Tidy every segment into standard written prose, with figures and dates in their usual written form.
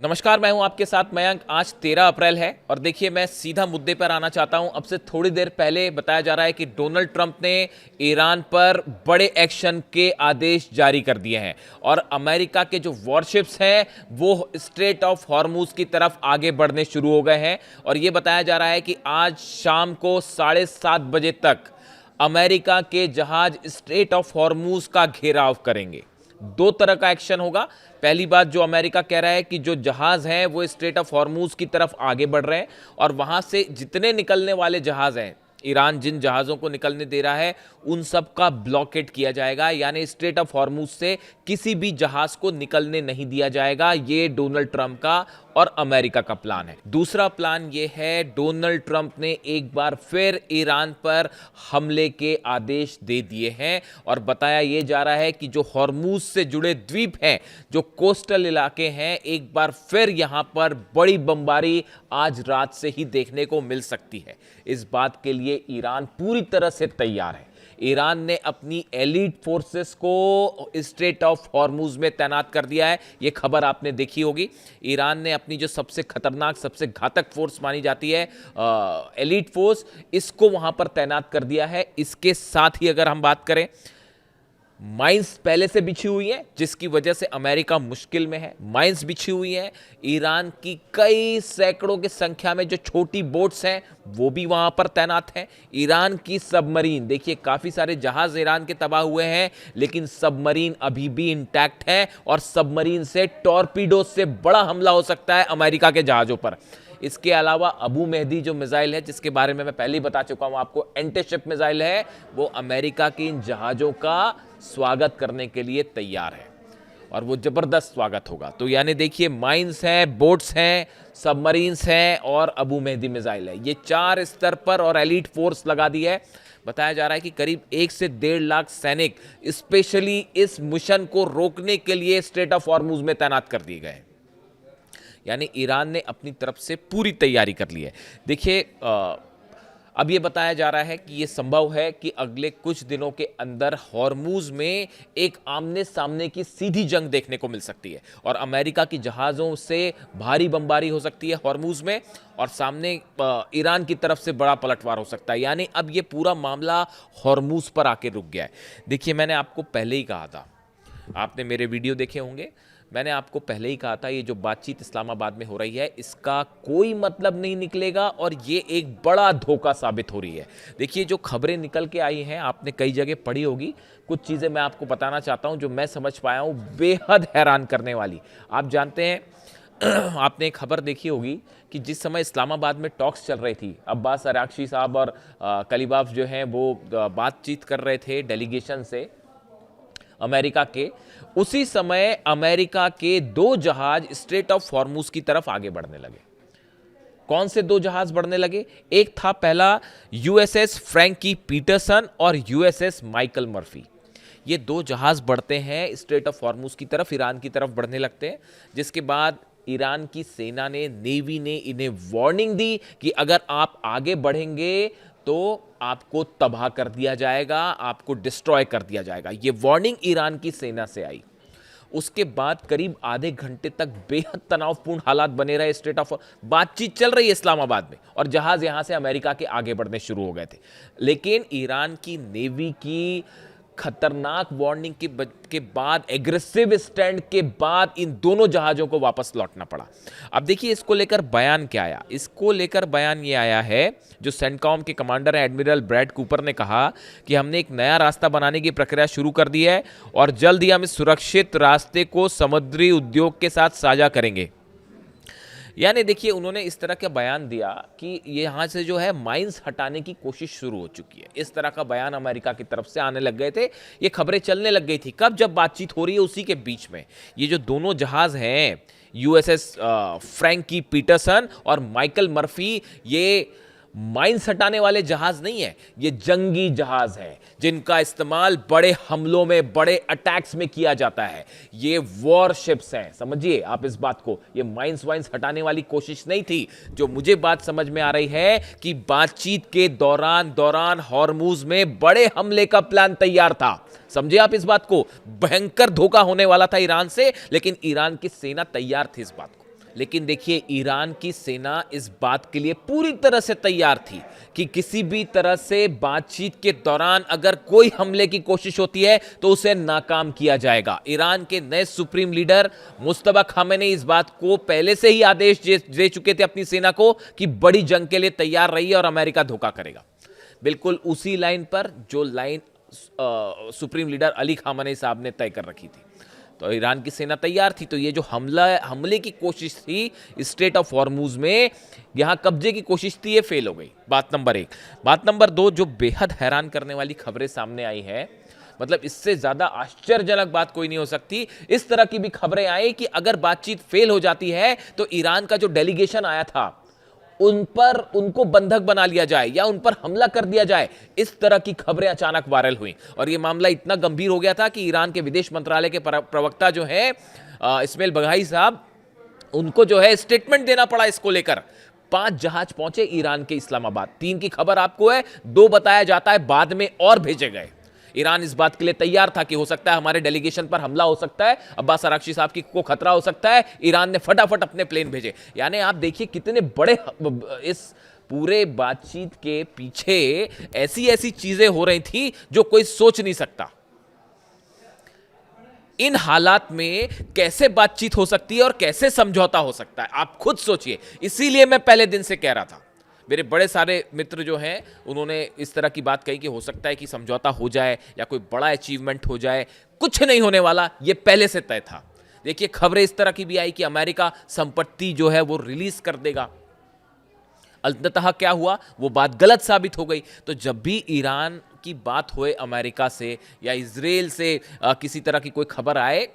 नमस्कार, मैं हूं आपके साथ मयंक। आज 13 अप्रैल है और देखिए मैं सीधा मुद्दे पर आना चाहता हूं। अब से थोड़ी देर पहले बताया जा रहा है कि डोनाल्ड ट्रंप ने ईरान पर बड़े एक्शन के आदेश जारी कर दिए हैं और अमेरिका के जो वॉरशिप्स हैं वो स्ट्रेट ऑफ हॉर्मूज की तरफ आगे बढ़ने शुरू हो गए हैं। और ये बताया जा रहा है कि आज शाम को 7:30 बजे तक अमेरिका के जहाज स्ट्रेट ऑफ हॉर्मूज का घेराव करेंगे। दो तरह का एक्शन होगा। पहली बात, जो अमेरिका कह रहा है कि जो जहाज हैं वो स्ट्रेट ऑफ हॉर्मूज की तरफ आगे बढ़ रहे हैं और वहां से जितने निकलने वाले जहाज हैं, ईरान जिन जहाज़ों को निकलने दे रहा है उन सब का ब्लॉकेट किया जाएगा, यानी स्ट्रेट ऑफ हॉर्मूज से किसी भी जहाज को निकलने नहीं दिया जाएगा। ये डोनाल्ड ट्रंप का और अमेरिका का प्लान है। दूसरा प्लान ये है, डोनाल्ड ट्रंप ने एक बार फिर ईरान पर हमले के आदेश दे दिए हैं और बताया ये जा रहा है कि जो हॉर्मूज से जुड़े द्वीप हैं, जो कोस्टल इलाके हैं, एक बार फिर यहां पर बड़ी बमबारी आज रात से ही देखने को मिल सकती है। इस बात के लिए ईरान पूरी तरह से तैयार है। ईरान ने अपनी एलीट फोर्सेस को स्ट्रेट ऑफ हॉर्मूज में तैनात कर दिया है। यह खबर आपने देखी होगी। ईरान ने अपनी जो सबसे खतरनाक, सबसे घातक फोर्स मानी जाती है एलीट फोर्स, इसको वहां पर तैनात कर दिया है। इसके साथ ही अगर हम बात करें, माइंस पहले से बिछी हुई है जिसकी वजह से अमेरिका मुश्किल में है। माइंस बिछी हुई है। ईरान की कई सैकड़ों की संख्या में जो छोटी बोट्स हैं वो भी वहां पर तैनात हैं। ईरान की सबमरीन, देखिए काफी सारे जहाज ईरान के तबाह हुए हैं लेकिन सबमरीन अभी भी इंटैक्ट है और सबमरीन से टॉर्पीडो से बड़ा हमला हो सकता है अमेरिका के जहाजों पर। इसके अलावा अबू मेहदी जो मिसाइल है, जिसके बारे में मैं पहले ही बता चुका हूं आपको, एंटीशिप मिसाइल है, वो अमेरिका के इन जहाजों का स्वागत करने के लिए तैयार है और वो जबरदस्त स्वागत होगा। तो यानी देखिए, माइंस हैं, बोट्स हैं, सबमरीन्स हैं और अबू मेहदी मिसाइल है। ये 4 स्तर पर और एलीट फोर्स लगा दी है। बताया जा रहा है कि करीब 1 से 1.5 लाख सैनिक स्पेशली इस मिशन को रोकने के लिए स्ट्रेट ऑफ हॉर्मूज में तैनात कर दिए गए। यानी ईरान ने अपनी तरफ से पूरी तैयारी कर ली है। देखिए, अब ये बताया जा रहा है कि ये संभव है कि अगले कुछ दिनों के अंदर हॉर्मूज में एक आमने सामने की सीधी जंग देखने को मिल सकती है और अमेरिका की जहाज़ों से भारी बमबारी हो सकती है हॉर्मूज में और सामने ईरान की तरफ से बड़ा पलटवार हो सकता है। यानी अब ये पूरा मामला हॉर्मूज पर आके रुक गया है। देखिए, मैंने आपको पहले ही कहा था, आपने मेरे वीडियो देखे होंगे, मैंने आपको पहले ही कहा था ये जो बातचीत इस्लामाबाद में हो रही है इसका कोई मतलब नहीं निकलेगा और ये एक बड़ा धोखा साबित हो रही है। देखिए, जो खबरें निकल के आई हैं आपने कई जगह पढ़ी होगी। कुछ चीज़ें मैं आपको बताना चाहता हूं जो मैं समझ पाया हूं, बेहद हैरान करने वाली। आप जानते हैं आपने एक खबर देखी होगी कि जिस समय इस्लामाबाद में टॉक्स चल रही थी, अब्बास अरागची साहब और कलीबाफ जो हैं वो बातचीत कर रहे थे डेलीगेशन से अमेरिका के, उसी समय अमेरिका के 2 जहाज स्ट्रेट ऑफ हॉर्मूज की तरफ आगे बढ़ने लगे। कौन से 2 जहाज बढ़ने लगे? एक था पहला यूएसएस फ्रैंकी पीटरसन और यूएसएस माइकल मर्फी। ये 2 जहाज बढ़ते हैं स्ट्रेट ऑफ हॉर्मूज की तरफ, ईरान की तरफ बढ़ने लगते हैं, जिसके बाद ईरान की सेना ने, नेवी ने इन्हें वार्निंग दी कि अगर आप आगे बढ़ेंगे तो आपको तबाह कर दिया जाएगा, आपको डिस्ट्रॉय कर दिया जाएगा। ये वार्निंग ईरान की सेना से आई। उसके बाद करीब आधे घंटे तक बेहद तनावपूर्ण हालात बने रहे स्ट्रेट ऑफ, बातचीत चल रही है इस्लामाबाद में और जहाज यहां से अमेरिका के आगे बढ़ने शुरू हो गए थे। लेकिन ईरान की नेवी की खतरनाक वार्निंग के बाद, एग्रेसिव स्टैंड के बाद इन दोनों जहाजों को वापस लौटना पड़ा। अब देखिए, इसको लेकर बयान क्या आया। इसको लेकर बयान ये आया है, जो सेंटकॉम के कमांडर हैं एडमिरल ब्रैड कूपर ने कहा कि हमने एक नया रास्ता बनाने की प्रक्रिया शुरू कर दी है और जल्द ही हम इस सुरक्षित रास्ते को समुद्री उद्योग के साथ साझा करेंगे। यानी देखिए, उन्होंने इस तरह का बयान दिया कि ये यहाँ से जो है माइंस हटाने की कोशिश शुरू हो चुकी है। इस तरह का बयान अमेरिका की तरफ से आने लग गए थे। ये खबरें चलने लग गई थी कब? जब बातचीत हो रही है उसी के बीच में ये जो दोनों जहाज हैं, यूएसएस फ्रैंकी पीटरसन और माइकल मर्फी, ये माइंस हटाने वाले जहाज नहीं है, ये जंगी जहाज हैं जिनका इस्तेमाल बड़े हमलों में, बड़े अटैक्स में किया जाता है। ये वॉरशिप्स हैं, समझिए आप इस बात को। ये माइंस वाइंस हटाने वाली कोशिश नहीं थी। जो मुझे बात समझ में आ रही है कि बातचीत के दौरान हॉर्मूज में बड़े हमले का प्लान तैयार था। समझे आप इस बात को? भयंकर धोखा होने वाला था ईरान से, लेकिन ईरान की सेना तैयार थी इस बात को। लेकिन देखिए ईरान की सेना इस बात के लिए पूरी तरह से तैयार थी कि किसी भी तरह से बातचीत के दौरान अगर कोई हमले की कोशिश होती है तो उसे नाकाम किया जाएगा। ईरान के नए सुप्रीम लीडर मुस्तफा खामेनी इस बात को पहले से ही आदेश दे चुके थे अपनी सेना को कि बड़ी जंग के लिए तैयार रहिए और अमेरिका धोखा करेगा। बिल्कुल उसी लाइन पर जो line supreme leader Ali Khamenei साहब ने तय कर रखी थी, तो ईरान की सेना तैयार थी। तो ये जो हमले की कोशिश थी स्ट्रेट ऑफ हॉर्मुज में, यहां कब्जे की कोशिश थी, ये फेल हो गई। बात नंबर 1। बात नंबर 2, जो बेहद हैरान करने वाली खबरें सामने आई हैं, मतलब इससे ज्यादा आश्चर्यजनक बात कोई नहीं हो सकती। इस तरह की भी खबरें आई कि अगर बातचीत फेल हो जाती है तो ईरान का जो डेलीगेशन आया था उनको बंधक बना लिया जाए या उन पर हमला कर दिया जाए। इस तरह की खबरें अचानक वायरल हुई और यह मामला इतना गंभीर हो गया था कि ईरान के विदेश मंत्रालय के प्रवक्ता जो है इस्माइल बघाई साहब, उनको जो है स्टेटमेंट देना पड़ा इसको लेकर। 5 जहाज पहुंचे ईरान के इस्लामाबाद। 3 की खबर आपको है, 2 बताया जाता है बाद में और भेजे गए। ईरान इस बात के लिए तैयार था कि हो सकता है हमारे डेलीगेशन पर हमला हो सकता है, अब्बास अराक्ची साहब को खतरा हो सकता है। ईरान ने फटाफट अपने प्लेन भेजे। यानी आप देखिए कितने बड़े इस पूरे बातचीत के पीछे ऐसी ऐसी चीजें हो रही थी जो कोई सोच नहीं सकता। इन हालात में कैसे बातचीत हो सकती है और कैसे समझौता हो सकता है, आप खुद सोचिए। इसीलिए मैं पहले दिन से कह रहा था, मेरे बड़े सारे मित्र जो हैं उन्होंने इस तरह की बात कही कि हो सकता है कि समझौता हो जाए या कोई बड़ा अचीवमेंट हो जाए। कुछ नहीं होने वाला, ये पहले से तय था। देखिए खबरें इस तरह की भी आई कि अमेरिका संपत्ति जो है वो रिलीज कर देगा। अंततः क्या हुआ, वो बात गलत साबित हो गई। तो जब भी ईरान की बात होए अमेरिका से या इजराइल से किसी तरह की कोई खबर आए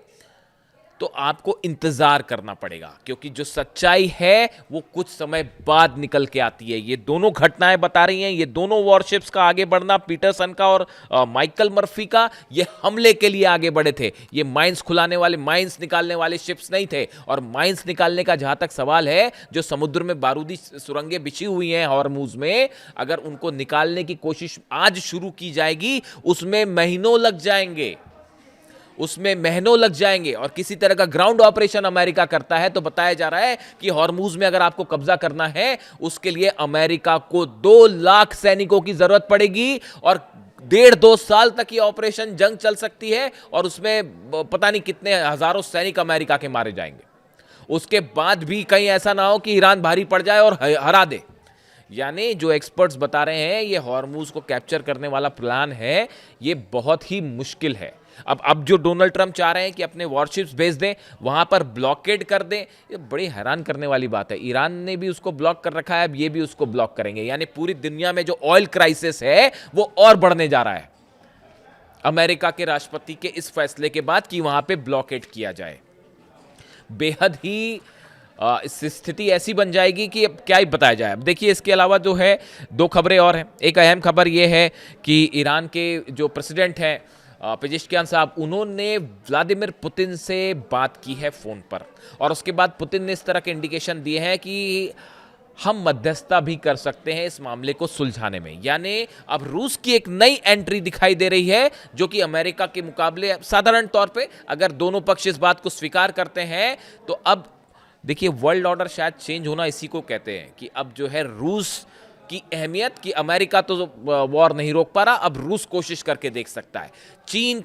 तो आपको इंतजार करना पड़ेगा, क्योंकि जो सच्चाई है वो कुछ समय बाद निकल के आती है। ये दोनों घटनाएं बता रही हैं, ये दोनों वॉरशिप्स का आगे बढ़ना, पीटरसन का और माइकल मर्फी का, ये हमले के लिए आगे बढ़े थे। ये माइंस माइंस निकालने वाले शिप्स नहीं थे। और माइंस निकालने का जहां तक सवाल है, जो समुद्र में बारूदी सुरंगें बिछी हुई हैं हॉर्मुज में, अगर उनको निकालने की कोशिश आज शुरू की जाएगी उसमें महीनों लग जाएंगे। और किसी तरह का ग्राउंड ऑपरेशन अमेरिका करता है तो बताया जा रहा है कि हॉर्मुज में अगर आपको कब्जा करना है उसके लिए अमेरिका को 2 लाख सैनिकों की जरूरत पड़ेगी और 1.5-2 साल तक ये ऑपरेशन जंग चल सकती है और उसमें पता नहीं कितने हजारों सैनिक अमेरिका के मारे जाएंगे। उसके बाद भी कहीं ऐसा ना हो कि ईरान भारी पड़ जाए और हरा दे। यानी जो एक्सपर्ट्स बता रहे हैं ये हॉर्मुज को कैप्चर करने वाला प्लान है, ये बहुत ही मुश्किल है। अब जो डोनाल्ड ट्रंप चाह रहे हैं कि अपने वॉरशिप्स भेज दें, वहां पर ब्लॉकेड कर दें, ये बड़ी हैरान करने वाली बात है। ईरान ने भी उसको ब्लॉक कर रखा है, अब ये भी उसको ब्लॉक करेंगे। यानी पूरी दुनिया में जो ऑयल क्राइसिस है वो और बढ़ने जा रहा है अमेरिका के राष्ट्रपति के इस फैसले के बाद कि वहां पे ब्लॉकेड किया जाए। बेहद ही इस स्थिति ऐसी बन जाएगी कि अब क्या ही बताया जाए। अब देखिए इसके अलावा जो है 2 खबरें और हैं। एक अहम खबर यह है कि ईरान के जो प्रेसिडेंट हैं पेजेश्कियान साहब, उन्होंने व्लादिमीर पुतिन से बात की है फ़ोन पर और उसके बाद पुतिन ने इस तरह के इंडिकेशन दिए हैं कि हम मध्यस्थता भी कर सकते हैं इस मामले को सुलझाने में। यानी अब रूस की एक नई एंट्री दिखाई दे रही है जो कि अमेरिका के मुकाबले साधारण तौर पे अगर दोनों पक्ष इस बात को स्वीकार करते हैं तो अब देखिए वर्ल्ड ऑर्डर शायद चेंज होना इसी को कहते हैं कि अब जो है रूस की अहमियत, कि अमेरिका तो वॉर नहीं रोक पा रहा, अब रूस कोशिश करके देख सकता है। चीन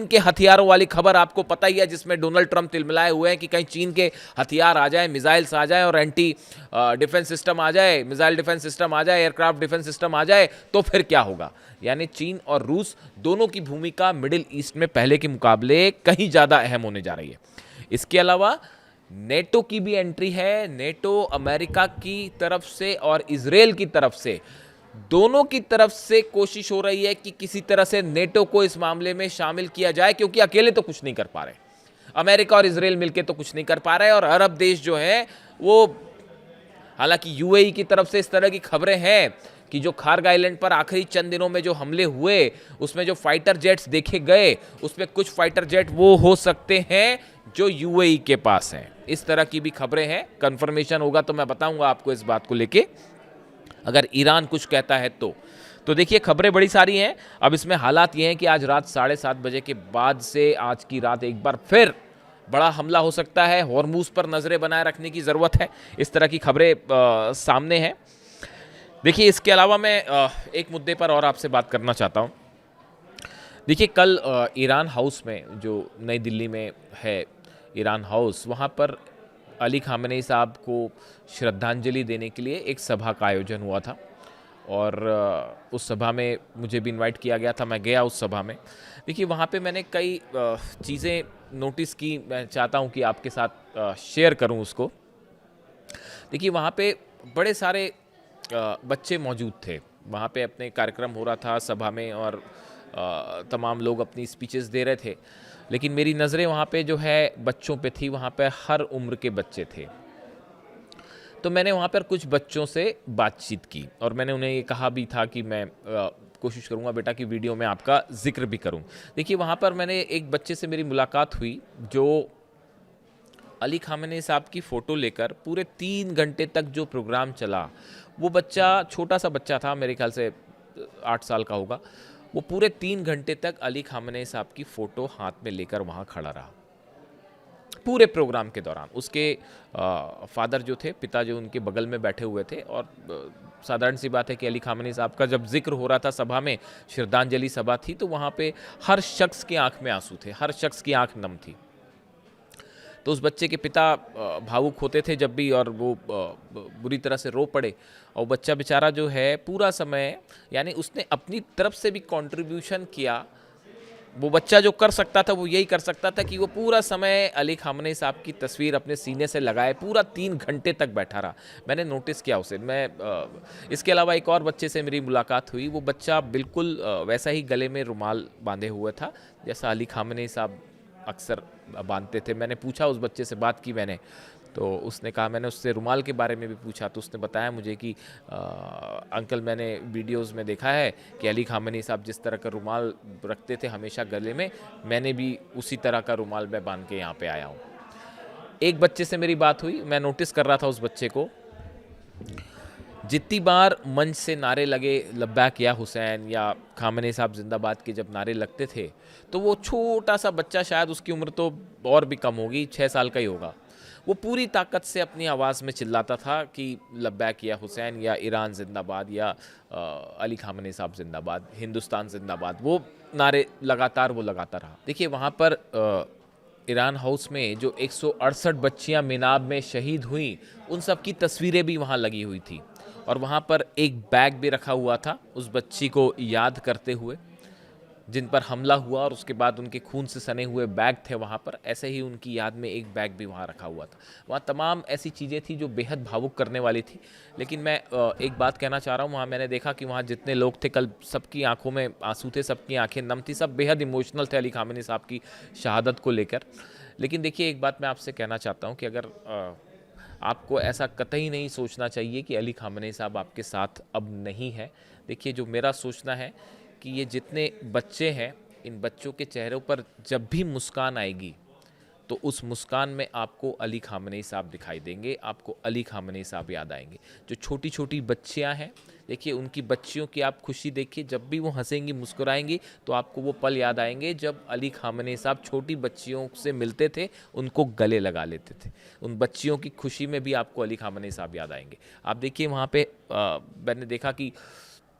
के हथियारों वाली खबर आपको पता ही है, जिसमें डोनाल्ड ट्रंप तिलमिलाए हुए हैं कि कहीं चीन के हथियार आ जाए, मिसाइल्स आ जाए और एंटी डिफेंस सिस्टम आ जाए, मिसाइल डिफेंस सिस्टम आ जाए, एयरक्राफ्ट डिफेंस सिस्टम आ जाए तो फिर क्या होगा। यानी चीन और रूस दोनों की भूमिका मिडिल ईस्ट में पहले के मुकाबले कहीं ज़्यादा अहम होने जा रही है। इसके अलावा नेटो की भी एंट्री है। नेटो अमेरिका की तरफ से और इजराइल की तरफ से, दोनों की तरफ से कोशिश हो रही है कि किसी तरह से नेटो को इस मामले में शामिल किया जाए, क्योंकि अकेले तो कुछ नहीं कर पा रहे। अमेरिका और इजराइल मिलकर तो कुछ नहीं कर पा रहे और अरब देश जो है वो, हालांकि यूएई की तरफ से इस तरह की खबरें हैं कि जो खार्ग आइलैंड पर आखिरी चंद दिनों में जो हमले हुए उसमें जो फाइटर जेट्स देखे गए उसमें कुछ फाइटर जेट वो हो सकते हैं जो यूएई के पास हैं। इस तरह की भी खबरें हैं। कंफर्मेशन होगा तो मैं बताऊंगा आपको इस बात को लेके, अगर ईरान कुछ कहता है तो देखिए खबरें बड़ी सारी हैं। अब इसमें हालात ये हैं कि आज रात 7:30 बजे के बाद से आज की रात एक बार फिर बड़ा हमला हो सकता है, हॉर्मूज पर नज़रें बनाए रखने की ज़रूरत है, इस तरह की खबरें सामने हैं। देखिए, इसके अलावा मैं एक मुद्दे पर और आपसे बात करना चाहता हूँ। देखिए, कल ईरान हाउस में, जो नई दिल्ली में है ईरान हाउस, वहाँ पर अली खामेनी साहब को श्रद्धांजलि देने के लिए एक सभा का आयोजन हुआ था और उस सभा में मुझे भी इनवाइट किया गया था। मैं गया उस सभा में। देखिए, वहाँ पे मैंने कई चीज़ें नोटिस की, मैं चाहता हूँ कि आपके साथ शेयर करूँ उसको। देखिए, वहाँ पे बड़े सारे बच्चे मौजूद थे। वहाँ पे अपने कार्यक्रम हो रहा था सभा में और तमाम लोग अपनी स्पीचेस दे रहे थे, लेकिन मेरी नज़रें वहाँ पे जो है बच्चों पे थी। वहाँ पे हर उम्र के बच्चे थे। तो मैंने वहाँ पर कुछ बच्चों से बातचीत की और मैंने उन्हें ये कहा भी था कि मैं कोशिश करूँगा बेटा कि वीडियो में आपका जिक्र भी करूँ। देखिए, वहाँ पर मैंने एक बच्चे से मेरी मुलाकात हुई जो अली खामेनी साहब की फ़ोटो लेकर पूरे 3 घंटे तक जो प्रोग्राम चला, वो बच्चा छोटा सा बच्चा था, मेरे ख्याल से 8 साल का होगा। वो पूरे 3 घंटे तक अली खामेनी साहब की फ़ोटो हाथ में लेकर वहाँ खड़ा रहा पूरे प्रोग्राम के दौरान। उसके फादर जो थे, पिता जो उनके बगल में बैठे हुए थे और साधारण सी बात है कि अली खामेनी साहब का जब जिक्र हो रहा था सभा में, श्रद्धांजलि सभा थी, तो वहाँ पे हर शख्स की आंख में आंसू थे, हर शख्स की आंख नम थी। तो उस बच्चे के पिता भावुक होते थे जब भी, और वो बुरी तरह से रो पड़े। और बच्चा बेचारा जो है पूरा समय, यानी उसने अपनी तरफ से भी कंट्रीब्यूशन किया। वो बच्चा जो कर सकता था वो यही कर सकता था कि वो पूरा समय अली खामेनी साहब की तस्वीर अपने सीने से लगाए पूरा 3 घंटे तक बैठा रहा। मैंने नोटिस किया उसे। इसके अलावा एक और बच्चे से मेरी मुलाकात हुई। वो बच्चा बिल्कुल वैसा ही गले में रुमाल बांधे हुए था जैसा अली खामेनी साहब अक्सर बांधते थे। मैंने पूछा, उस बच्चे से बात की मैंने, तो उसने कहा, मैंने उससे रुमाल के बारे में भी पूछा तो उसने बताया मुझे कि अंकल, मैंने वीडियोस में देखा है कि अली खामेनी साहब जिस तरह का रुमाल रखते थे हमेशा गले में, मैंने भी उसी तरह का रुमाल मैं बांध के यहाँ पे आया हूँ। एक बच्चे से मेरी बात हुई। मैं नोटिस कर रहा था उस बच्चे को, जितनी बार मंच से नारे लगे लब्बैक या हुसैन या खामेनी साहब जिंदाबाद के जब नारे लगते थे, तो वो छोटा सा बच्चा, शायद उसकी उम्र तो और भी कम होगी, 6 साल का ही होगा, वो पूरी ताकत से अपनी आवाज़ में चिल्लाता था कि लब्बैक या हुसैन या ईरान जिंदाबाद या अली खामेनी साहब जिंदाबाद, हिंदुस्तान जिंदाबाद। वो नारे लगातार वो लगाता रहा। देखिए, वहाँ पर ईरान हाउस में जो 168 बच्चियाँ मिनाब में शहीद हुई, उन सब की तस्वीरें भी वहाँ लगी हुई थी और वहाँ पर एक बैग भी रखा हुआ था उस बच्ची को याद करते हुए जिन पर हमला हुआ, और उसके बाद उनके खून से सने हुए बैग थे वहाँ पर। ऐसे ही उनकी याद में एक बैग भी वहाँ रखा हुआ था। वहाँ तमाम ऐसी चीज़ें थी जो बेहद भावुक करने वाली थी। लेकिन मैं एक बात कहना चाह रहा हूँ, वहाँ मैंने देखा कि वहाँ जितने लोग थे कल, सबकी आंखों में आंसू थे, सबकी आंखें नम थी, सब बेहद इमोशनल थे अली खामेनी साहब की शहादत को लेकर। लेकिन देखिए, एक बात मैं आपसे कहना चाहता हूँ कि अगर आपको ऐसा कतई नहीं सोचना चाहिए कि अली खामेनी साहब आपके साथ अब नहीं है। देखिए, जो मेरा सोचना है कि ये जितने बच्चे हैं, इन बच्चों के चेहरों पर जब भी मुस्कान आएगी तो उस मुस्कान में आपको अली खामेनी साहब दिखाई देंगे, आपको अली खामेनी साहब याद आएंगे। जो छोटी छोटी बच्चियां हैं, देखिए, उनकी बच्चियों की आप खुशी देखिए, जब भी वो हंसेंगी, मुस्कुराएंगी, तो आपको वो पल याद आएंगे जब अली खामेनी साहब छोटी बच्चियों से मिलते थे, उनको गले लगा लेते थे। उन बच्चियों की खुशी में भी आपको अली खामेनी साहब याद आएंगे। आप देखिए, वहाँ पे मैंने देखा कि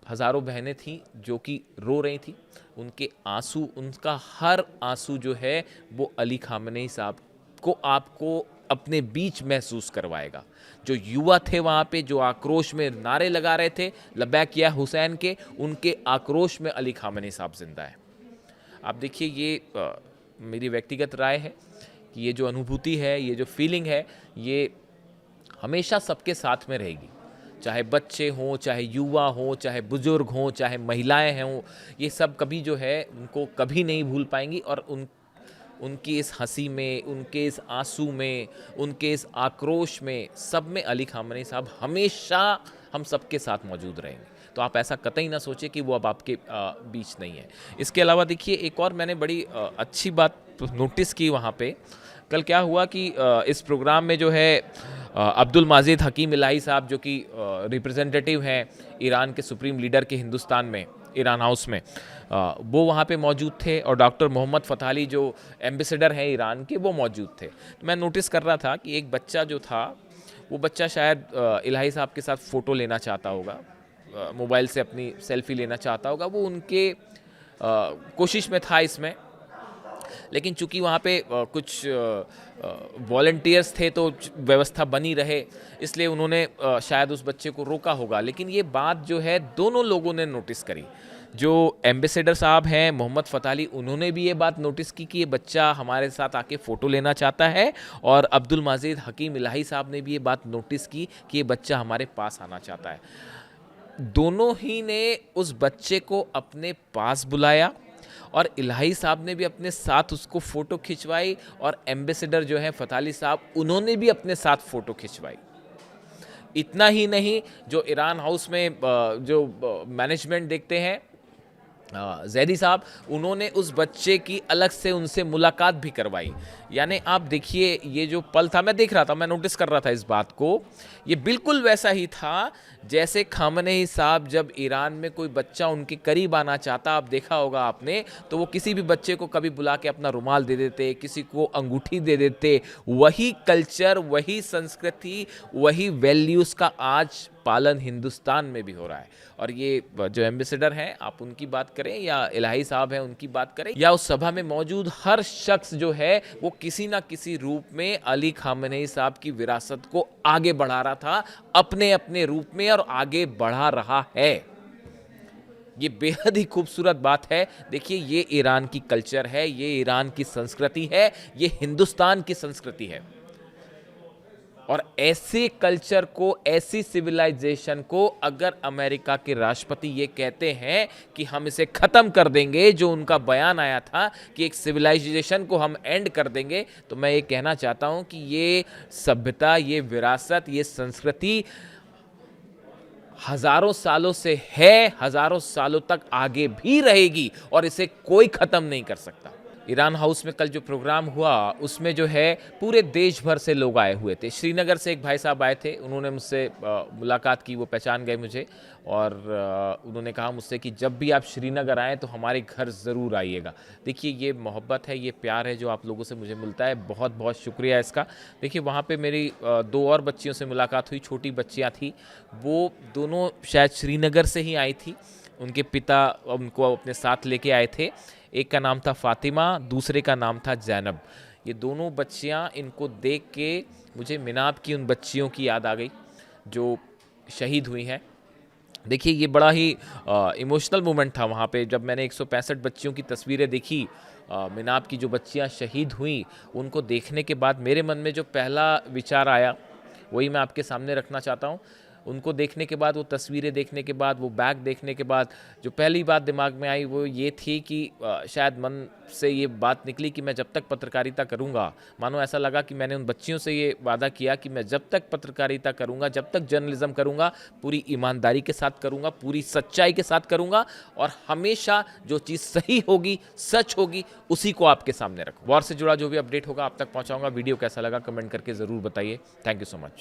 हज़ारों बहनें थीं जो कि रो रही थीं। उनके आंसू, उनका हर आंसू जो है वो अली खामेनी साहब को आपको अपने बीच महसूस करवाएगा। जो युवा थे वहाँ पे, जो आक्रोश में नारे लगा रहे थे लब्बैक या हुसैन के, उनके आक्रोश में अली खामेनी साहब जिंदा है। आप देखिए, ये मेरी व्यक्तिगत राय है कि ये जो अनुभूति है, ये जो फीलिंग है, ये हमेशा सबके साथ में रहेगी। चाहे बच्चे हों, चाहे युवा हों, चाहे बुजुर्ग हों, चाहे महिलाएं हों, ये सब कभी जो है उनको कभी नहीं भूल पाएंगी। और उनकी इस हंसी में, उनके इस आंसू में, उनके इस आक्रोश में, सब में अली खामेनी साहब हमेशा हम सबके साथ मौजूद रहेंगे। तो आप ऐसा कतई ना सोचें कि वो अब आपके बीच नहीं है। इसके अलावा देखिए, एक और मैंने बड़ी अच्छी बात नोटिस की वहाँ पे। कल क्या हुआ कि इस प्रोग्राम में जो है अब्दुल माजिद हकीम इलाही साहब, जो कि रिप्रेजेंटेटिव हैं ईरान के सुप्रीम लीडर के हिंदुस्तान में, ईरान हाउस में, वो वहाँ पे मौजूद थे और डॉक्टर मोहम्मद फ़तह अली जो एम्बेसडर हैं ईरान के, वो मौजूद थे। तो मैं नोटिस कर रहा था कि एक बच्चा जो था, वो बच्चा शायद इलाही साहब के साथ फ़ोटो लेना चाहता होगा, मोबाइल से अपनी सेल्फ़ी लेना चाहता होगा, वो उनके कोशिश में था इसमें। लेकिन चूंकि वहाँ पे कुछ वॉलंटियर्स थे तो व्यवस्था बनी रहे, इसलिए उन्होंने शायद उस बच्चे को रोका होगा। लेकिन ये बात जो है दोनों लोगों ने नोटिस करी। जो एम्बेसडर साहब हैं मोहम्मद फ़तह अली, उन्होंने भी ये बात नोटिस की कि ये बच्चा हमारे साथ आके फ़ोटो लेना चाहता है, और अब्दुल माजिद हकीम इलाही साहब ने भी ये बात नोटिस की कि ये बच्चा हमारे पास आना चाहता है। दोनों ही ने उस बच्चे को अपने पास बुलाया और इलाही साहब ने भी अपने साथ उसको फ़ोटो खिंचवाई, और एम्बेसडर जो है फ़तह अली साहब, उन्होंने भी अपने साथ फ़ोटो खिंचवाई। इतना ही नहीं, जो ईरान हाउस में जो मैनेजमेंट देखते हैं जैदी साहब, उन्होंने उस बच्चे की अलग से उनसे मुलाकात भी करवाई। यानी आप देखिए, ये जो पल था, मैं देख रहा था, मैं नोटिस कर रहा था इस बात को, ये बिल्कुल वैसा ही था जैसे खामनेई साहब जब ईरान में कोई बच्चा उनके करीब आना चाहता, आप देखा होगा आपने, तो वो किसी भी बच्चे को कभी बुला के अपना रुमाल दे देते, किसी को अंगूठी दे देते। वही कल्चर, वही संस्कृति, वही वैल्यूज़ का आज पालन हिंदुस्तान में भी हो रहा है। और ये जो एम्बेसडर हैं, आप उनकी बात करें या इलाही साहब हैं उनकी बात करें, या उस सभा में मौजूद हर शख्स जो है, वो किसी ना किसी रूप में अली खामनेई साहब की विरासत को आगे बढ़ा रहा था, अपने अपने रूप में, और आगे बढ़ा रहा है। ये बेहद ही खूबसूरत बात है। देखिए, ये ईरान की कल्चर है, ये ईरान की संस्कृति है, ये हिंदुस्तान की संस्कृति है। और ऐसे कल्चर को, ऐसी सिविलाइजेशन को अगर अमेरिका के राष्ट्रपति ये कहते हैं कि हम इसे ख़त्म कर देंगे, जो उनका बयान आया था कि एक सिविलाइजेशन को हम एंड कर देंगे, तो मैं ये कहना चाहता हूँ कि ये सभ्यता, ये विरासत, ये संस्कृति हज़ारों सालों से है, हज़ारों सालों तक आगे भी रहेगी, और इसे कोई ख़त्म नहीं कर सकता। ईरान हाउस में कल जो प्रोग्राम हुआ, उसमें जो है पूरे देश भर से लोग आए हुए थे। श्रीनगर से एक भाई साहब आए थे, उन्होंने मुझसे मुलाकात की, वो पहचान गए मुझे, और उन्होंने कहा मुझसे कि जब भी आप श्रीनगर आएँ तो हमारे घर ज़रूर आइएगा। देखिए, ये मोहब्बत है, ये प्यार है जो आप लोगों से मुझे मिलता है, बहुत बहुत शुक्रिया इसका। देखिए, वहाँ पे मेरी 2 और बच्चियों से मुलाकात हुई, छोटी बच्चियाँ थी, वो दोनों शायद श्रीनगर से ही आई थी। उनके पिता उनको अपने साथ लेके आए थे। एक का नाम था फ़ातिमा, दूसरे का नाम था ज़ैनब। ये दोनों बच्चियाँ, इनको देख के मुझे मिनाब की उन बच्चियों की याद आ गई जो शहीद हुई हैं। देखिए, ये बड़ा ही इमोशनल मोमेंट था वहाँ पे, जब मैंने 165 बच्चियों की तस्वीरें देखी। मिनाब की जो बच्चियाँ शहीद हुई, उनको देखने के बाद मेरे मन में जो पहला विचार आया, वही मैं आपके सामने रखना चाहता हूँ। उनको देखने के बाद, वो तस्वीरें देखने के बाद, वो बैग देखने के बाद, जो पहली बात दिमाग में आई वो ये थी कि शायद मन से ये बात निकली कि मैं जब तक पत्रकारिता करूँगा, मानो ऐसा लगा कि मैंने उन बच्चियों से ये वादा किया कि मैं जब तक पत्रकारिता करूँगा, जब तक जर्नलिज्म करूँगा, पूरी ईमानदारी के साथ करूँगा, पूरी सच्चाई के साथ करूँगा, और हमेशा जो चीज़ सही होगी, सच होगी, उसी को आपके सामने रखूँ। वॉर से जुड़ा जो भी अपडेट होगा आप तक पहुँचाऊँगा। वीडियो कैसा लगा कमेंट करके ज़रूर बताइए। Thank you so much.